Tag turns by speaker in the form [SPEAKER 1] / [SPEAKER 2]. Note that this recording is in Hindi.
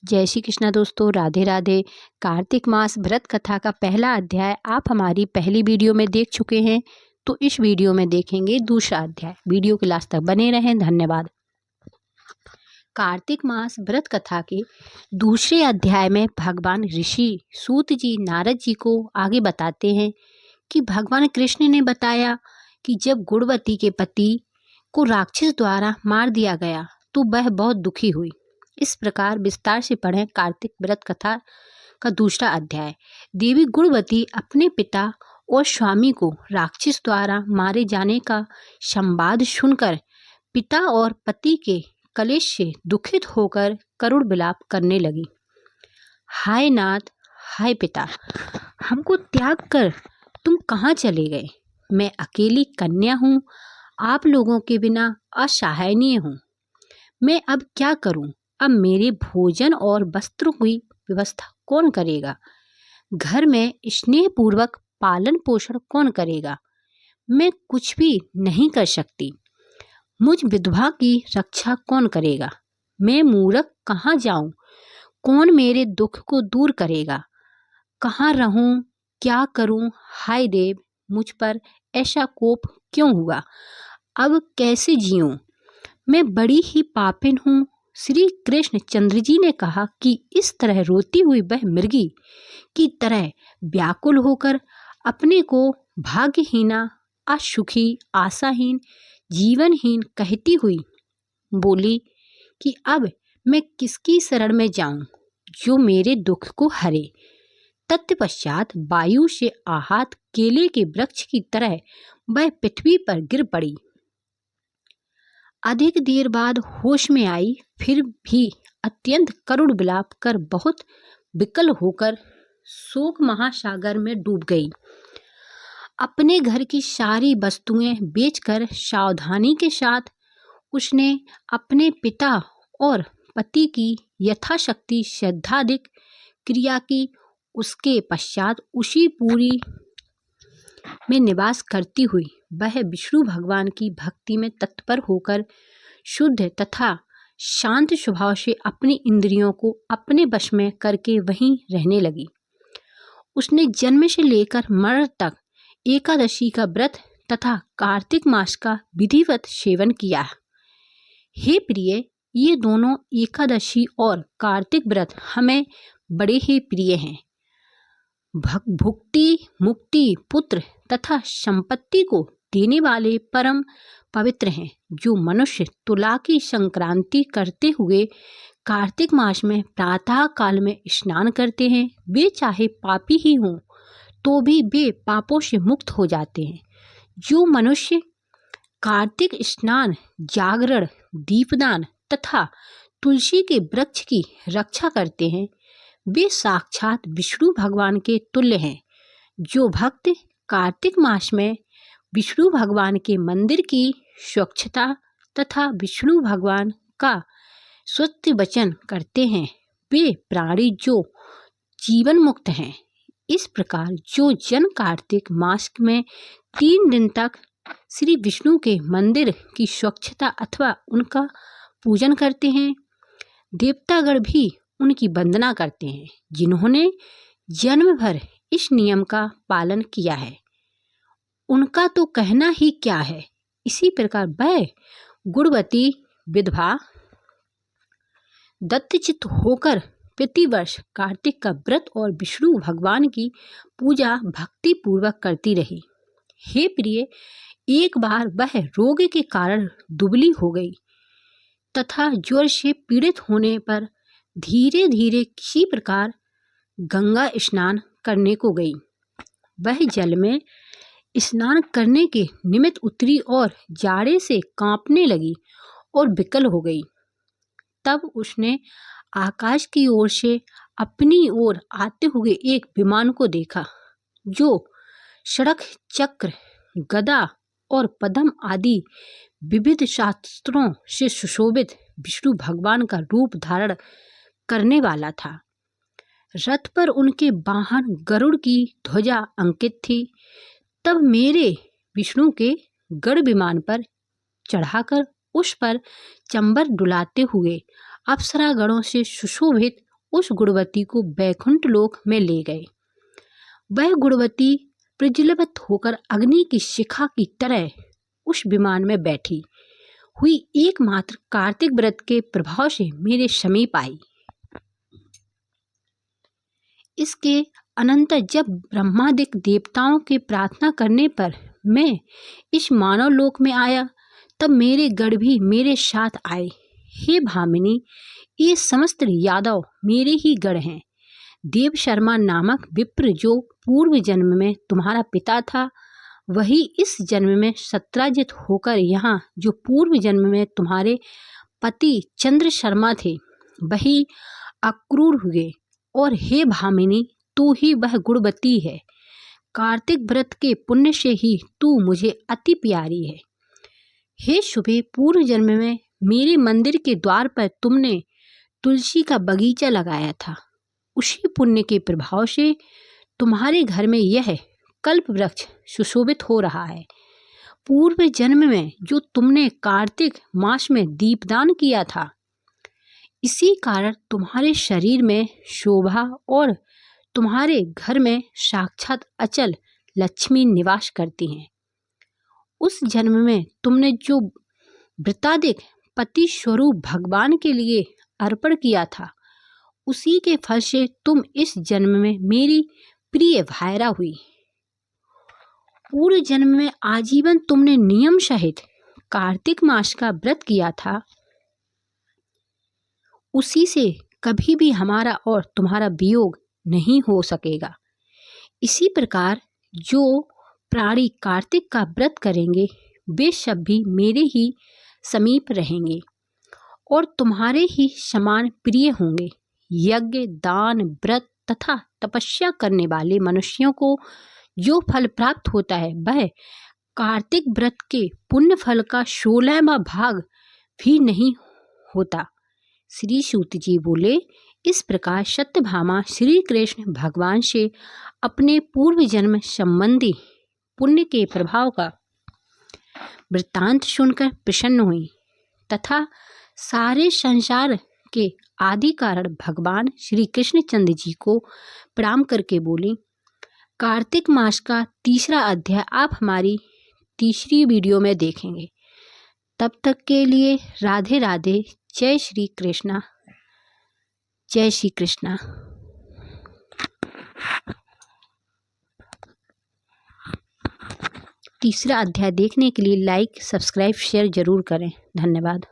[SPEAKER 1] जय श्री कृष्णा दोस्तों, राधे राधे। कार्तिक मास व्रत कथा का पहला अध्याय आप हमारी पहली वीडियो में देख चुके हैं, तो इस वीडियो में देखेंगे दूसरा अध्याय। वीडियो के लास्ट तक बने रहें। धन्यवाद। कार्तिक मास व्रत कथा के दूसरे अध्याय में भगवान ऋषि सूत जी नारद जी को आगे बताते हैं कि भगवान कृष्ण ने बताया कि जब गुणवती के पति को राक्षस द्वारा मार दिया गया तो वह बहुत दुखी हुई। इस प्रकार विस्तार से पढ़ें कार्तिक व्रत कथा का दूसरा अध्याय। देवी गुणवती अपने पिता और स्वामी को राक्षस द्वारा मारे जाने का संवाद सुनकर पिता और पति के कलेश से दुखित होकर करुण विलाप करने लगी। हाय नाथ, हाय पिता, हमको त्याग कर तुम कहाँ चले गए? मैं अकेली कन्या हूँ, आप लोगों के बिना असहायनीय हूँ। मैं अब क्या करूँ? अब मेरे भोजन और वस्त्रों की व्यवस्था कौन करेगा? घर में स्नेहपूर्वक पालन पोषण कौन करेगा? मैं कुछ भी नहीं कर सकती। मुझ विधवा की रक्षा कौन करेगा? मैं मूर्ख कहाँ जाऊं? कौन मेरे दुख को दूर करेगा? कहाँ रहूं? क्या करूं? हाय देव, मुझ पर ऐसा कोप क्यों हुआ? अब कैसे जीऊं? मैं बड़ी ही पापिन हूँ। श्री कृष्ण चंद्र जी ने कहा कि इस तरह रोती हुई वह मृगी की तरह व्याकुल होकर अपने को भाग्यहीना, असुखी, आशाहीन, जीवनहीन कहती हुई बोली कि अब मैं किसकी शरण में जाऊं जो मेरे दुख को हरे। तत्पश्चात वायु से आहत केले के वृक्ष की तरह वह पृथ्वी पर गिर पड़ी। अधिक देर बाद होश में आई, फिर भी अत्यंत करुण विलाप कर बहुत विकल होकर शोक महासागर में डूब गई। अपने घर की सारी वस्तुएं बेचकर सावधानी के साथ उसने अपने पिता और पति की यथाशक्ति श्रद्धाधिक क्रिया की। उसके पश्चात उसी पुरी में निवास करती हुई वह विष्णु भगवान की भक्ति में तत्पर होकर शुद्ध तथा शांत स्वभाव से अपनी इंद्रियों को अपने वश में करके वहीं रहने लगी। उसने जन्म से लेकर मरण तक एकादशी का व्रत तथा कार्तिक मास का विधिवत सेवन किया। हे प्रिय, ये दोनों एकादशी और कार्तिक व्रत हमें बड़े ही प्रिय हैं। भुक्ति, मुक्ति, पुत्र तथा संपत्ति को देने वाले परम पवित्र हैं। जो मनुष्य तुला की संक्रांति करते हुए कार्तिक मास में प्रातः काल में स्नान करते हैं, वे चाहे पापी ही हों तो भी वे पापों से मुक्त हो जाते हैं। जो मनुष्य कार्तिक स्नान, जागरण, दीपदान तथा तुलसी के वृक्ष की रक्षा करते हैं, वे साक्षात विष्णु भगवान के तुल्य हैं। जो भक्त कार्तिक मास में विष्णु भगवान के मंदिर की स्वच्छता तथा विष्णु भगवान का स्तुति वचन करते हैं, वे प्राणी जो जीवन मुक्त हैं। इस प्रकार जो जन कार्तिक मास में 3 दिन तक श्री विष्णु के मंदिर की स्वच्छता अथवा उनका पूजन करते हैं, देवतागण भी उनकी वंदना करते हैं। जिन्होंने जन्म भर इस नियम का पालन किया है, उनका तो कहना ही क्या है। इसी प्रकार वह गुणवती विधवा दत्तचित्त होकर प्रतिवर्ष कार्तिक का व्रत और विष्णु भगवान की पूजा भक्ति पूर्वक करती रही। हे प्रिय, एक बार वह रोग के कारण दुबली हो गई तथा ज्वर से पीड़ित होने पर धीरे धीरे किसी प्रकार गंगा स्नान करने को गई। वह जल में स्नान करने के निमित्त उतरी और जाड़े से कांपने लगी और विकल हो गई। तब उसने आकाश की ओर से अपनी ओर आते हुए एक विमान को देखा, जो शंख, चक्र, गदा और पद्म आदि विविध शास्त्रों से सुशोभित विष्णु भगवान का रूप धारण करने वाला था। रथ पर उनके वाहन गरुड़ की ध्वजा अंकित थी। तब मेरे विष्णु के गरुड़ विमान पर चढ़ाकर उस पर चंबर डुलाते हुए अप्सरागणों से सुशोभित उस गुणवती को बैकुंठ लोक में ले गए। वह गुणवती प्रज्वलित होकर अग्नि की शिखा की तरह उस विमान में बैठी हुई एकमात्र कार्तिक व्रत के प्रभाव से मेरे समीप आई। इसके अनंतर जब ब्रह्मादिक देवताओं के प्रार्थना करने पर मैं इस मानव लोक में आया, तब मेरे गण भी मेरे साथ आए। हे भामिनी, ये समस्त यादव मेरे ही गण हैं। देव शर्मा नामक विप्र जो पूर्व जन्म में तुम्हारा पिता था, वही इस जन्म में सत्राजित होकर यहाँ जो पूर्व जन्म में तुम्हारे पति चंद्र शर्मा थे, वही अक्रूर हुए। और हे भामिनी, तू ही वह गुणवती है। कार्तिक व्रत के पुण्य से ही तू मुझे अति प्यारी है। हे शुभे, पूर्व जन्म में मेरे मंदिर के द्वार पर तुमने तुलसी का बगीचा लगाया था। उसी पुण्य के प्रभाव से तुम्हारे घर में यह कल्प वृक्ष सुशोभित हो रहा है। पूर्व जन्म में जो तुमने कार्तिक मास में दीपदान किया था, इसी कारण तुम्हारे शरीर में शोभा और तुम्हारे घर में साक्षात अचल लक्ष्मी निवास करती हैं। उस जन्म में तुमने जो व्रतादिक पति स्वरूप भगवान के लिए अर्पण किया था, उसी के फल से तुम इस जन्म में मेरी प्रिय भायरा हुई। पूर्व जन्म में आजीवन तुमने नियम सहित कार्तिक मास का व्रत किया था, उसी से कभी भी हमारा और तुम्हारा वियोग नहीं हो सकेगा। इसी प्रकार जो प्राणी कार्तिक का व्रत करेंगे, वे सब भी मेरे ही समीप रहेंगे और तुम्हारे ही समान प्रिय होंगे। यज्ञ, दान, व्रत तथा तपस्या करने वाले मनुष्यों को जो फल प्राप्त होता है, वह कार्तिक व्रत के पुण्य फल का 16वां भाग भी नहीं होता। श्री सूत जी बोले, इस प्रकार सत्यभामा श्री कृष्ण भगवान से अपने पूर्व जन्म संबंधी पुण्य के प्रभाव का वृत्तांत सुनकर प्रसन्न हुई तथा सारे संसार के आदि कारण भगवान श्री कृष्णचंद्र जी को प्रणाम करके बोली, कार्तिक मास का तीसरा अध्याय आप हमारी तीसरी वीडियो में देखेंगे। तब तक के लिए राधे राधे। जय श्री कृष्णा, जय श्री कृष्णा। तीसरा अध्याय देखने के लिए लाइक, सब्सक्राइब, शेयर जरूर करें। धन्यवाद।